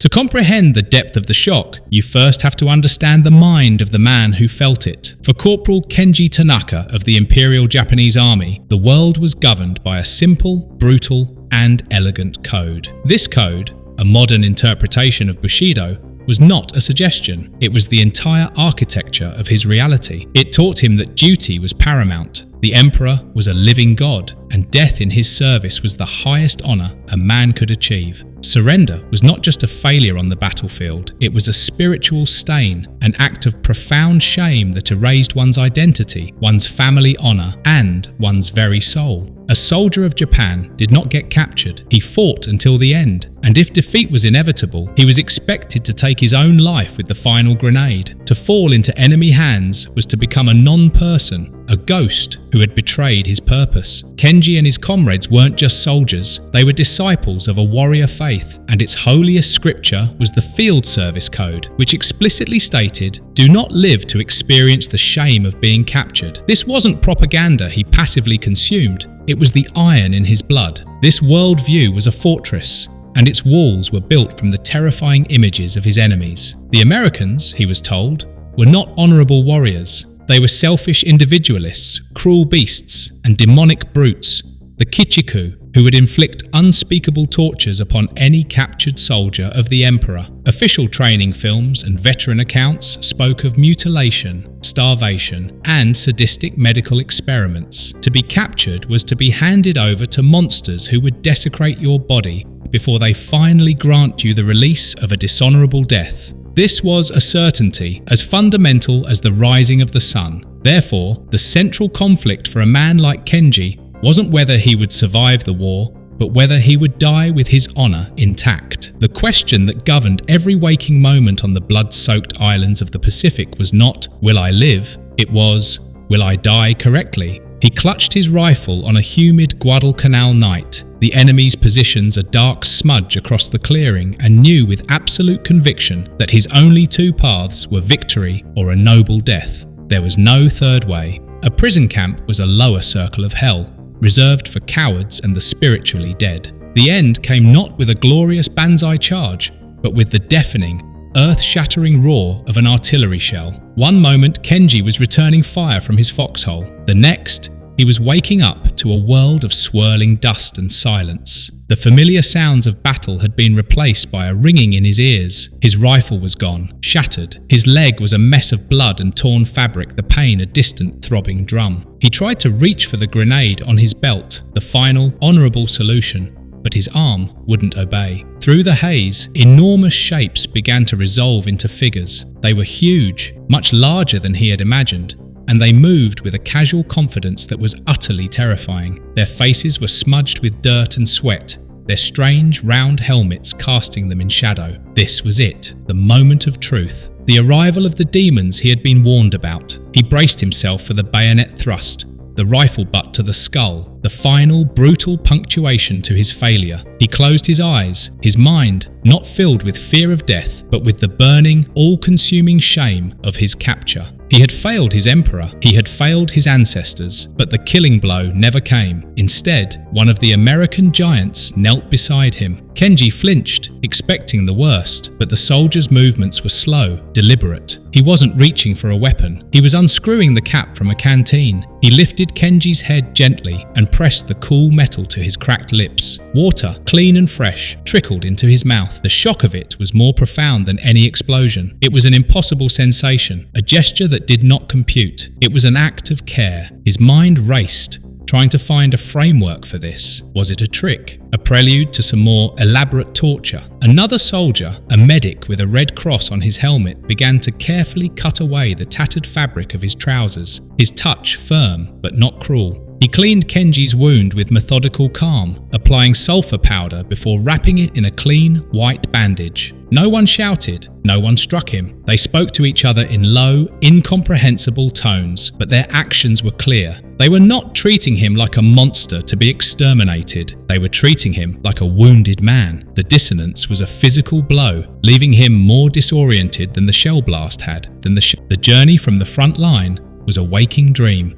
To comprehend the depth of the shock, you first have to understand the mind of the man who felt it. For Corporal Kenji Tanaka of the Imperial Japanese Army, the world was governed by a simple, brutal, and elegant code. This code, a modern interpretation of Bushido, was not a suggestion. It was the entire architecture of his reality. It taught him that duty was paramount. The emperor was a living god, and death in his service was the highest honor a man could achieve. Surrender was not just a failure on the battlefield, it was a spiritual stain, an act of profound shame that erased one's identity, one's family honor, and one's very soul. A soldier of Japan did not get captured. He fought until the end, and if defeat was inevitable, he was expected to take his own life with the final grenade. To fall into enemy hands was to become a non-person, a ghost who had betrayed his purpose. Kenji and his comrades weren't just soldiers, they were disciples of a warrior faith, and its holiest scripture was the Field Service Code, which explicitly stated, "Do not live to experience the shame of being captured." This wasn't propaganda he passively consumed, it was the iron in his blood. This worldview was a fortress, and its walls were built from the terrifying images of his enemies. The Americans, he was told, were not honorable warriors. They were selfish individualists, cruel beasts, and demonic brutes, the Kichiku, who would inflict unspeakable tortures upon any captured soldier of the emperor. Official training films and veteran accounts spoke of mutilation, starvation, and sadistic medical experiments. To be captured was to be handed over to monsters who would desecrate your body before they finally grant you the release of a dishonorable death. This was a certainty as fundamental as the rising of the sun. Therefore, the central conflict for a man like Kenji wasn't whether he would survive the war, but whether he would die with his honor intact. The question that governed every waking moment on the blood-soaked islands of the Pacific was not, "Will I live?" It was, "Will I die correctly?" He clutched his rifle on a humid Guadalcanal night, the enemy's positions a dark smudge across the clearing, and knew with absolute conviction that his only two paths were victory or a noble death. There was no third way. A prison camp was a lower circle of hell, reserved for cowards and the spiritually dead. The end came not with a glorious banzai charge, but with the deafening, earth-shattering roar of an artillery shell. One moment Kenji was returning fire from his foxhole. The next, he was waking up to a world of swirling dust and silence. The familiar sounds of battle had been replaced by a ringing in his ears. His rifle was gone, shattered. His leg was a mess of blood and torn fabric, the pain a distant throbbing drum. He tried to reach for the grenade on his belt, the final, honorable solution, but his arm wouldn't obey. Through the haze, enormous shapes began to resolve into figures. They were huge, much larger than he had imagined, and they moved with a casual confidence that was utterly terrifying. Their faces were smudged with dirt and sweat, their strange, round helmets casting them in shadow. This was it, the moment of truth. The arrival of the demons he had been warned about. He braced himself for the bayonet thrust, the rifle butt to the skull, the final, brutal punctuation to his failure. He closed his eyes, his mind not filled with fear of death, but with the burning, all-consuming shame of his capture. He had failed his emperor, he had failed his ancestors, but the killing blow never came. Instead, one of the American giants knelt beside him. Kenji flinched, expecting the worst, but the soldier's movements were slow, deliberate. He wasn't reaching for a weapon. He was unscrewing the cap from a canteen. He lifted Kenji's head gently and pressed the cool metal to his cracked lips. Water, clean and fresh, trickled into his mouth. The shock of it was more profound than any explosion. It was an impossible sensation, a gesture that did not compute. It was an act of care. His mind raced, trying to find a framework for this. Was it a trick? A prelude to some more elaborate torture? Another soldier, a medic with a red cross on his helmet, began to carefully cut away the tattered fabric of his trousers, his touch firm but not cruel. He cleaned Kenji's wound with methodical calm, applying sulfur powder before wrapping it in a clean, white bandage. No one shouted, no one struck him. They spoke to each other in low, incomprehensible tones, but their actions were clear. They were not treating him like a monster to be exterminated. They were treating him like a wounded man. The dissonance was a physical blow, leaving him more disoriented than the shell blast had. The journey from the front line was a waking dream.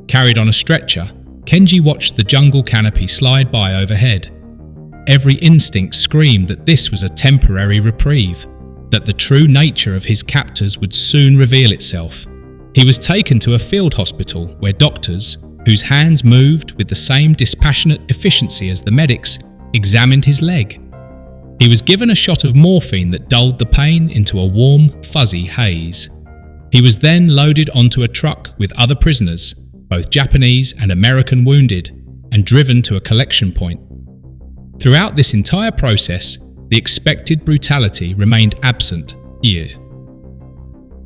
Carried on a stretcher, Kenji watched the jungle canopy slide by overhead. Every instinct screamed that this was a temporary reprieve, that the true nature of his captors would soon reveal itself. He was taken to a field hospital where doctors, whose hands moved with the same dispassionate efficiency as the medics, examined his leg. He was given a shot of morphine that dulled the pain into a warm, fuzzy haze. He was then loaded onto a truck with other prisoners, both Japanese and American wounded, and driven to a collection point. Throughout this entire process, the expected brutality remained absent here.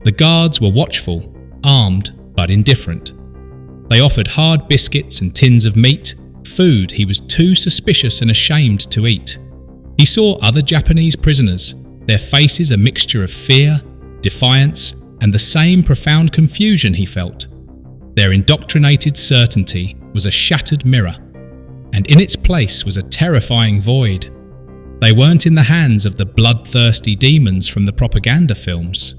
The guards were watchful, armed but indifferent. They offered hard biscuits and tins of meat, food he was too suspicious and ashamed to eat. He saw other Japanese prisoners, their faces a mixture of fear, defiance, and the same profound confusion he felt. Their indoctrinated certainty was a shattered mirror, and in its place was a terrifying void. They weren't in the hands of the bloodthirsty demons from the propaganda films.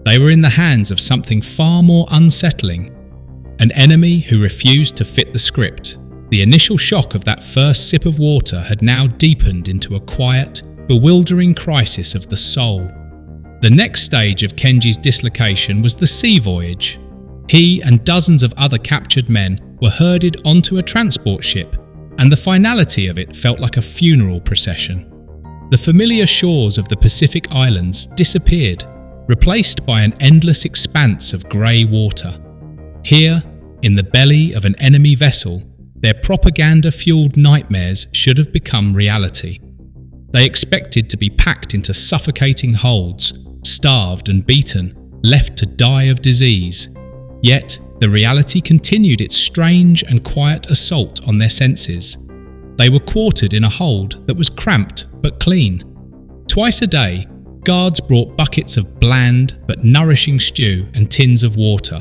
They were in the hands of something far more unsettling, an enemy who refused to fit the script. The initial shock of that first sip of water had now deepened into a quiet, bewildering crisis of the soul. The next stage of Kenji's dislocation was the sea voyage. He and dozens of other captured men were herded onto a transport ship, and the finality of it felt like a funeral procession. The familiar shores of the Pacific Islands disappeared, replaced by an endless expanse of grey water. Here, in the belly of an enemy vessel, their propaganda-fueled nightmares should have become reality. They expected to be packed into suffocating holds, starved and beaten, left to die of disease. Yet, the reality continued its strange and quiet assault on their senses. They were quartered in a hold that was cramped but clean. Twice a day, guards brought buckets of bland but nourishing stew and tins of water.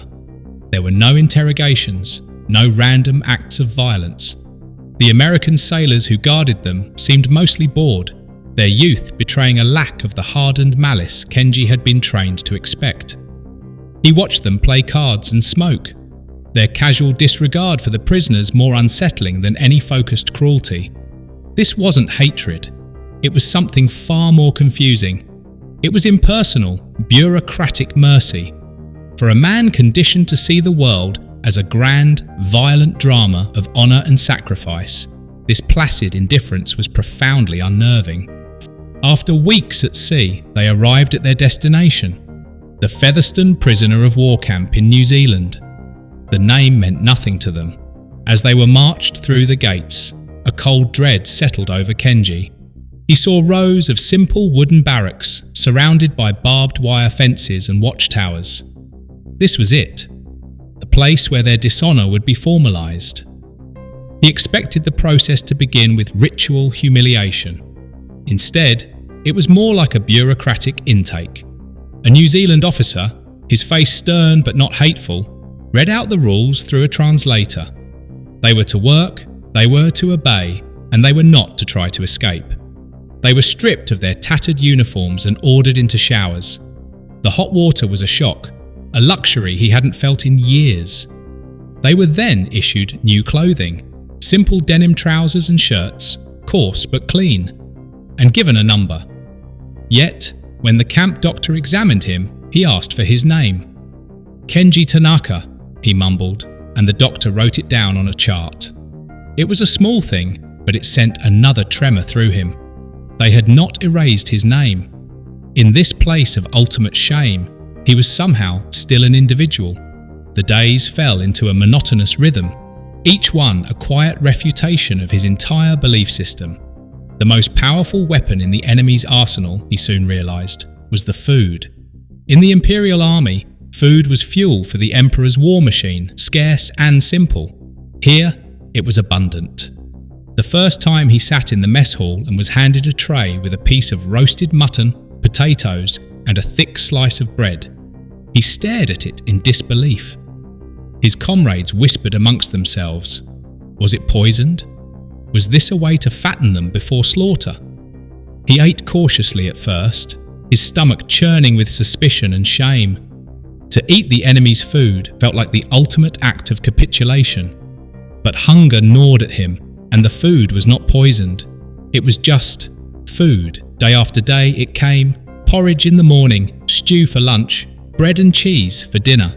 There were no interrogations, no random acts of violence. The American sailors who guarded them seemed mostly bored, their youth betraying a lack of the hardened malice Kenji had been trained to expect. He watched them play cards and smoke, their casual disregard for the prisoners more unsettling than any focused cruelty. This wasn't hatred. It was something far more confusing. It was impersonal, bureaucratic mercy. For a man conditioned to see the world as a grand, violent drama of honour and sacrifice, this placid indifference was profoundly unnerving. After weeks at sea, they arrived at their destination, the Featherstone Prisoner of War Camp in New Zealand. The name meant nothing to them. As they were marched through the gates, a cold dread settled over Kenji. He saw rows of simple wooden barracks surrounded by barbed wire fences and watchtowers. This was it, the place where their dishonour would be formalised. He expected the process to begin with ritual humiliation. Instead, it was more like a bureaucratic intake. A New Zealand officer, his face stern but not hateful, read out the rules through a translator. They were to work, they were to obey, and they were not to try to escape. They were stripped of their tattered uniforms and ordered into showers. The hot water was a shock, a luxury he hadn't felt in years. They were then issued new clothing, simple denim trousers and shirts, coarse but clean, and given a number. Yet, when the camp doctor examined him, he asked for his name. "Kenji Tanaka," he mumbled, and the doctor wrote it down on a chart. It was a small thing, but it sent another tremor through him. They had not erased his name. In this place of ultimate shame, he was somehow still an individual. The days fell into a monotonous rhythm, each one a quiet refutation of his entire belief system. The most powerful weapon in the enemy's arsenal, he soon realised, was the food. In the Imperial Army, food was fuel for the Emperor's war machine, scarce and simple. Here, it was abundant. The first time he sat in the mess hall and was handed a tray with a piece of roasted mutton, potatoes, and a thick slice of bread, he stared at it in disbelief. His comrades whispered amongst themselves. Was it poisoned? Was this a way to fatten them before slaughter? He ate cautiously at first, his stomach churning with suspicion and shame. To eat the enemy's food felt like the ultimate act of capitulation. But hunger gnawed at him, and the food was not poisoned. It was just food. Day after day it came, porridge in the morning, stew for lunch, bread and cheese for dinner.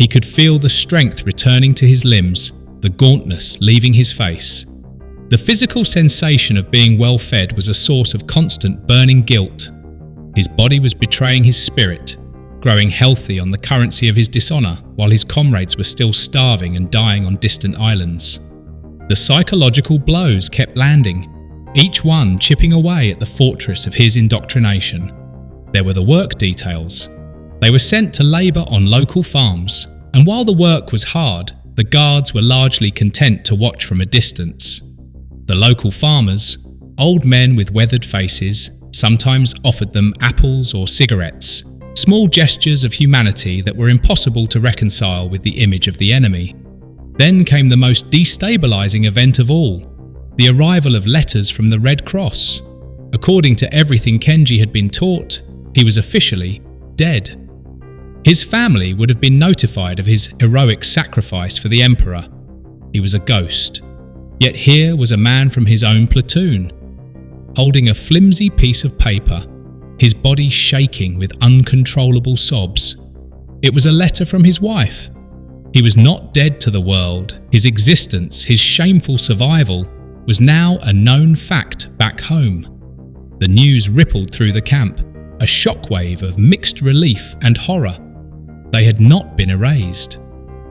He could feel the strength returning to his limbs, the gauntness leaving his face. The physical sensation of being well fed was a source of constant burning guilt. His body was betraying his spirit, growing healthy on the currency of his dishonour, while his comrades were still starving and dying on distant islands. The psychological blows kept landing, each one chipping away at the fortress of his indoctrination. There were the work details. They were sent to labour on local farms, and while the work was hard, the guards were largely content to watch from a distance. The local farmers, old men with weathered faces, sometimes offered them apples or cigarettes, small gestures of humanity that were impossible to reconcile with the image of the enemy. Then came the most destabilising event of all, the arrival of letters from the Red Cross. According to everything Kenji had been taught, he was officially dead. His family would have been notified of his heroic sacrifice for the Emperor. He was a ghost. Yet here was a man from his own platoon, holding a flimsy piece of paper, his body shaking with uncontrollable sobs. It was a letter from his wife. He was not dead to the world. His existence, his shameful survival, was now a known fact back home. The news rippled through the camp, a shockwave of mixed relief and horror. They had not been erased.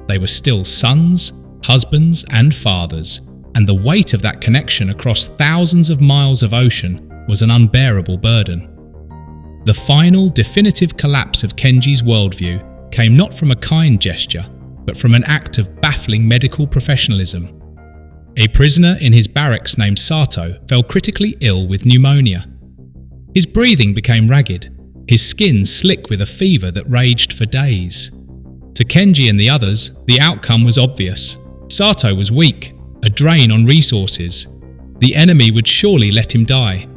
They were still sons, husbands, and fathers, and the weight of that connection across thousands of miles of ocean was an unbearable burden. The final, definitive collapse of Kenji's worldview came not from a kind gesture, but from an act of baffling medical professionalism. A prisoner in his barracks named Sato fell critically ill with pneumonia. His breathing became ragged, his skin slick with a fever that raged for days. To Kenji and the others, the outcome was obvious. Sato was weak, a drain on resources. The enemy would surely let him die.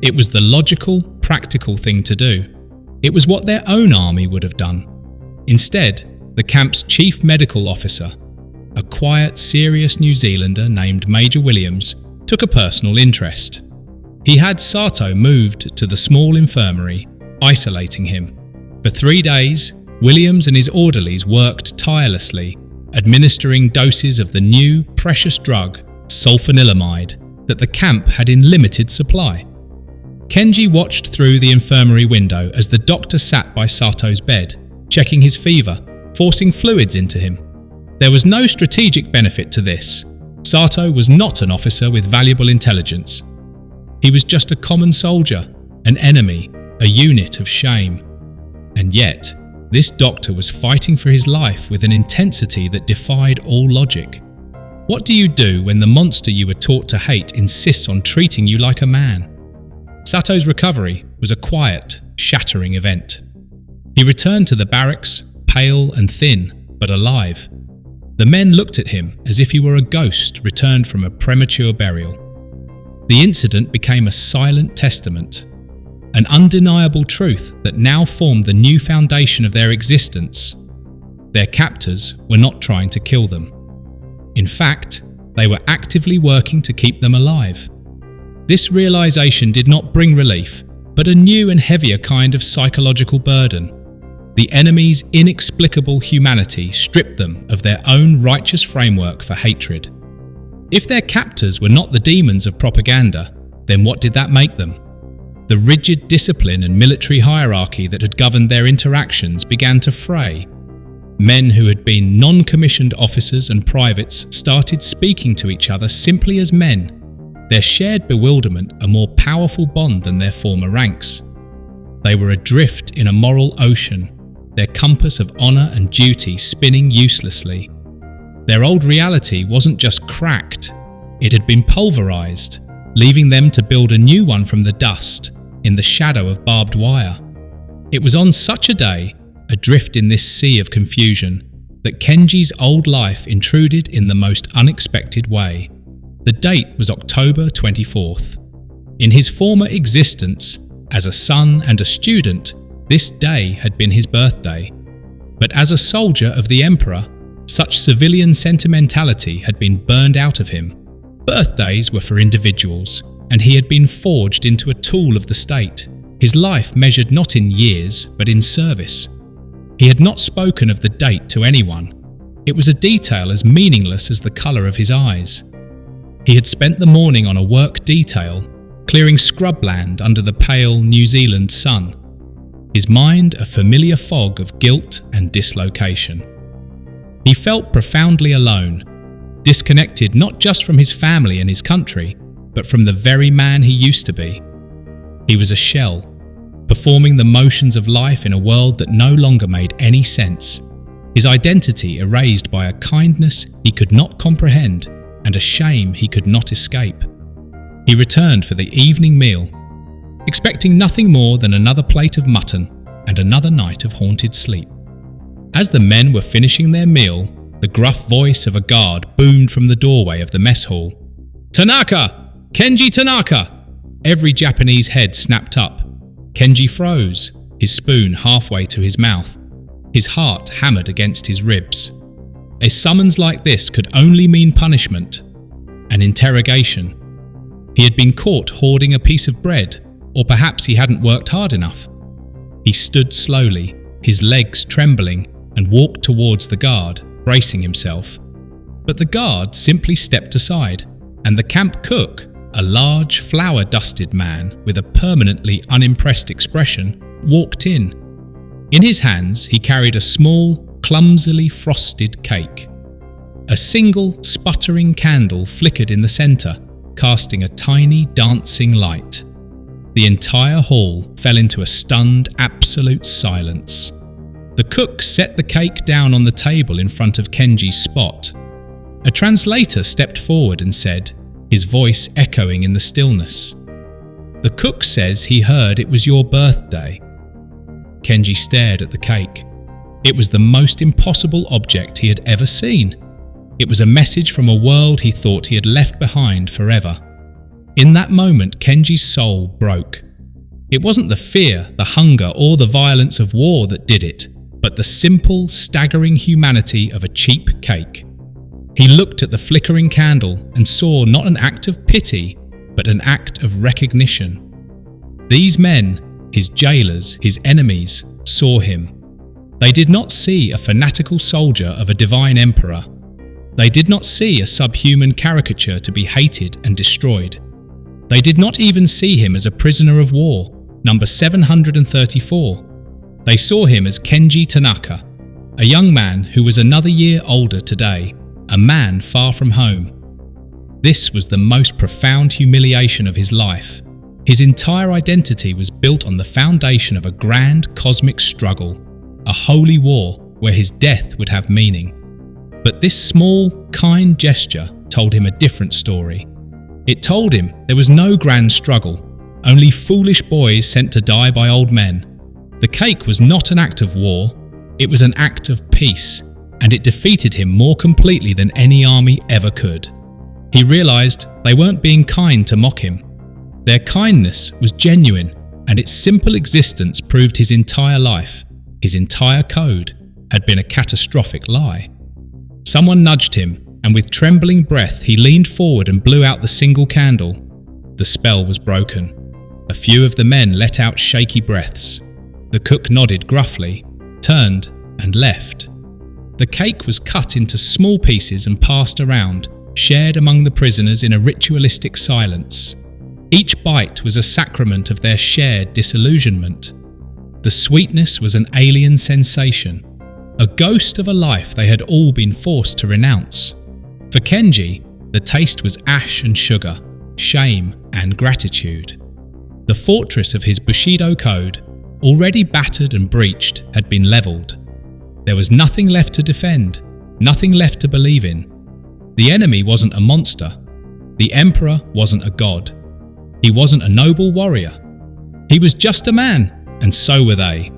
It was the logical, practical thing to do. It was what their own army would have done. Instead, the camp's chief medical officer, a quiet, serious New Zealander named Major Williams, took a personal interest. He had Sato moved to the small infirmary, isolating him. For 3 days, Williams and his orderlies worked tirelessly, administering doses of the new, precious drug, sulfanilamide, that the camp had in limited supply. Kenji watched through the infirmary window as the doctor sat by Sato's bed, checking his fever, forcing fluids into him. There was no strategic benefit to this. Sato was not an officer with valuable intelligence. He was just a common soldier, an enemy, a unit of shame. And yet, this doctor was fighting for his life with an intensity that defied all logic. What do you do when the monster you were taught to hate insists on treating you like a man? Sato's recovery was a quiet, shattering event. He returned to the barracks, pale and thin, but alive. The men looked at him as if he were a ghost returned from a premature burial. The incident became a silent testament, an undeniable truth that now formed the new foundation of their existence. Their captors were not trying to kill them. In fact, they were actively working to keep them alive. This realization did not bring relief, but a new and heavier kind of psychological burden. The enemy's inexplicable humanity stripped them of their own righteous framework for hatred. If their captors were not the demons of propaganda, then what did that make them? The rigid discipline and military hierarchy that had governed their interactions began to fray. Men who had been non-commissioned officers and privates started speaking to each other simply as men, their shared bewilderment a more powerful bond than their former ranks. They were adrift in a moral ocean, their compass of honour and duty spinning uselessly. Their old reality wasn't just cracked, it had been pulverised, leaving them to build a new one from the dust, in the shadow of barbed wire. It was on such a day, adrift in this sea of confusion, that Kenji's old life intruded in the most unexpected way. The date was October 24th. In his former existence, as a son and a student, this day had been his birthday. But as a soldier of the Emperor, such civilian sentimentality had been burned out of him. Birthdays were for individuals. and he had been forged into a tool of the state, his life measured not in years but in service. He had not spoken of the date to anyone. It was a detail as meaningless as the colour of his eyes. He had spent the morning on a work detail, clearing scrubland under the pale New Zealand sun, his mind a familiar fog of guilt and dislocation. He felt profoundly alone, disconnected not just from his family and his country, but from the very man he used to be. He was a shell, performing the motions of life in a world that no longer made any sense, his identity erased by a kindness he could not comprehend and a shame he could not escape. He returned for the evening meal, expecting nothing more than another plate of mutton and another night of haunted sleep. As the men were finishing their meal, the gruff voice of a guard boomed from the doorway of the mess hall. "Tanaka! Kenji Tanaka!" Every Japanese head snapped up. Kenji froze, his spoon halfway to his mouth. His heart hammered against his ribs. A summons like this could only mean punishment, an interrogation. He had been caught hoarding a piece of bread, or perhaps he hadn't worked hard enough. He stood slowly, his legs trembling, and walked towards the guard, bracing himself. But the guard simply stepped aside, and the camp cook, a large, flour-dusted man with a permanently unimpressed expression, walked in. In his hands, he carried a small, clumsily frosted cake. A single, sputtering candle flickered in the centre, casting a tiny, dancing light. The entire hall fell into a stunned, absolute silence. The cook set the cake down on the table in front of Kenji's spot. A translator stepped forward and said, his voice echoing in the stillness, "The cook says he heard it was your birthday." Kenji stared at the cake. It was the most impossible object he had ever seen. It was a message from a world he thought he had left behind forever. In that moment, Kenji's soul broke. It wasn't the fear, the hunger, or the violence of war that did it, but the simple, staggering humanity of a cheap cake. He looked at the flickering candle and saw not an act of pity, but an act of recognition. These men, his jailers, his enemies, saw him. They did not see a fanatical soldier of a divine emperor. They did not see a subhuman caricature to be hated and destroyed. They did not even see him as a prisoner of war, number 734. They saw him as Kenji Tanaka, a young man who was another year older today, a man far from home. This was the most profound humiliation of his life. His entire identity was built on the foundation of a grand cosmic struggle, a holy war where his death would have meaning. But this small, kind gesture told him a different story. It told him there was no grand struggle, only foolish boys sent to die by old men. The cake was not an act of war, it was an act of peace, and it defeated him more completely than any army ever could. He realized they weren't being kind to mock him. Their kindness was genuine, and its simple existence proved his entire life, his entire code, had been a catastrophic lie. Someone nudged him, and with trembling breath he leaned forward and blew out the single candle. The spell was broken. A few of the men let out shaky breaths. The cook nodded gruffly, turned, and left. The cake was cut into small pieces and passed around, shared among the prisoners in a ritualistic silence. Each bite was a sacrament of their shared disillusionment. The sweetness was an alien sensation, a ghost of a life they had all been forced to renounce. For Kenji, the taste was ash and sugar, shame and gratitude. The fortress of his Bushido code, already battered and breached, had been levelled. There was nothing left to defend, nothing left to believe in. The enemy wasn't a monster. The emperor wasn't a god. He wasn't a noble warrior. He was just a man, and so were they.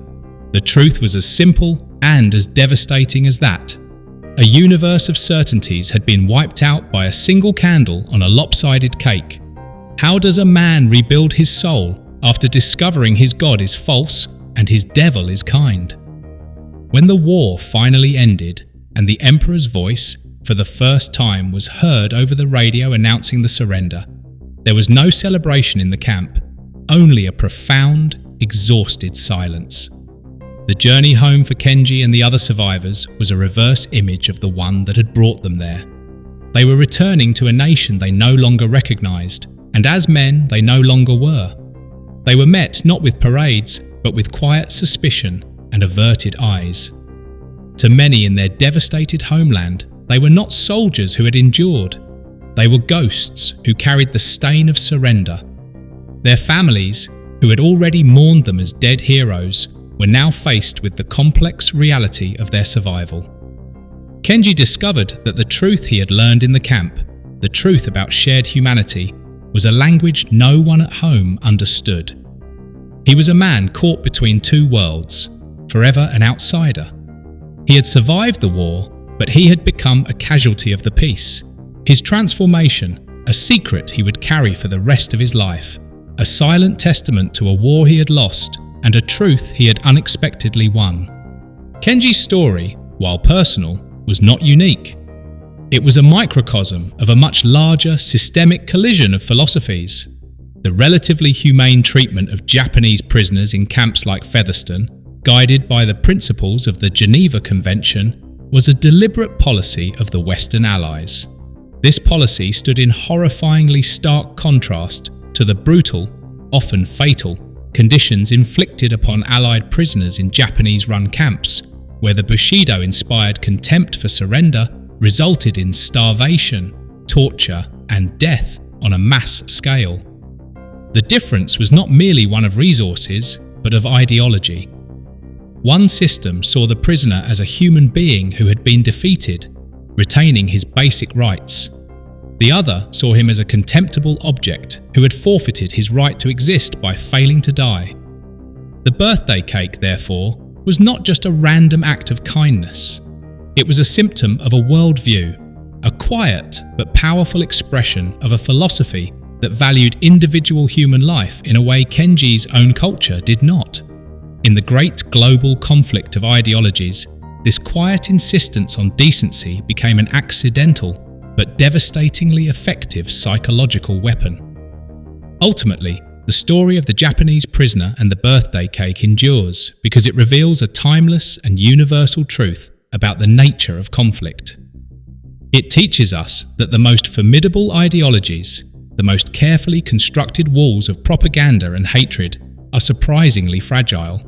The truth was as simple and as devastating as that. A universe of certainties had been wiped out by a single candle on a lopsided cake. How does a man rebuild his soul after discovering his God is false and his devil is kind? When the war finally ended and the emperor's voice, for the first time, was heard over the radio announcing the surrender, There was no celebration in the camp, only a profound, exhausted silence. The journey home for Kenji and the other survivors was a reverse image of the one that had brought them there. They were returning to a nation they no longer recognized, and as men they no longer were. They were met not with parades, but with quiet suspicion and averted eyes. To many in their devastated homeland, they were not soldiers who had endured. They were ghosts who carried the stain of surrender. Their families, who had already mourned them as dead heroes, were now faced with the complex reality of their survival. Kenji discovered that the truth he had learned in the camp, the truth about shared humanity, was a language no one at home understood. He was a man caught between two worlds, forever an outsider. He had survived the war, but he had become a casualty of the peace. His transformation, a secret he would carry for the rest of his life, a silent testament to a war he had lost and a truth he had unexpectedly won. Kenji's story, while personal, was not unique. It was a microcosm of a much larger systemic collision of philosophies. The relatively humane treatment of Japanese prisoners in camps like Featherston, guided by the principles of the Geneva Convention, was a deliberate policy of the Western Allies. This policy stood in horrifyingly stark contrast to the brutal, often fatal, conditions inflicted upon Allied prisoners in Japanese-run camps, where the Bushido-inspired contempt for surrender resulted in starvation, torture, and death on a mass scale. The difference was not merely one of resources, but of ideology. One system saw the prisoner as a human being who had been defeated, retaining his basic rights. The other saw him as a contemptible object who had forfeited his right to exist by failing to die. The birthday cake, therefore, was not just a random act of kindness. It was a symptom of a worldview, a quiet but powerful expression of a philosophy that valued individual human life in a way Kenji's own culture did not. In the great global conflict of ideologies, this quiet insistence on decency became an accidental but devastatingly effective psychological weapon. Ultimately, the story of the Japanese prisoner and the birthday cake endures because it reveals a timeless and universal truth about the nature of conflict. It teaches us that the most formidable ideologies, the most carefully constructed walls of propaganda and hatred, are surprisingly fragile.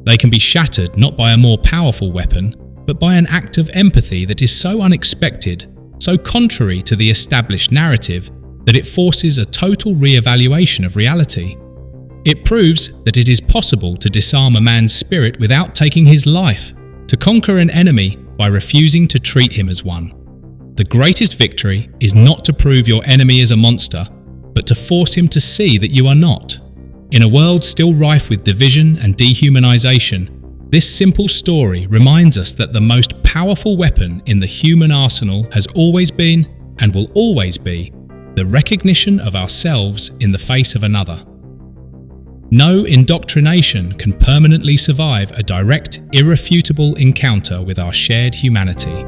They can be shattered not by a more powerful weapon, but by an act of empathy that is so unexpected, so contrary to the established narrative, that it forces a total re-evaluation of reality. It proves that it is possible to disarm a man's spirit without taking his life, to conquer an enemy by refusing to treat him as one. The greatest victory is not to prove your enemy is a monster, but to force him to see that you are not. In a world still rife with division and dehumanization, this simple story reminds us that the most powerful weapon in the human arsenal has always been, and will always be, the recognition of ourselves in the face of another. No indoctrination can permanently survive a direct, irrefutable encounter with our shared humanity.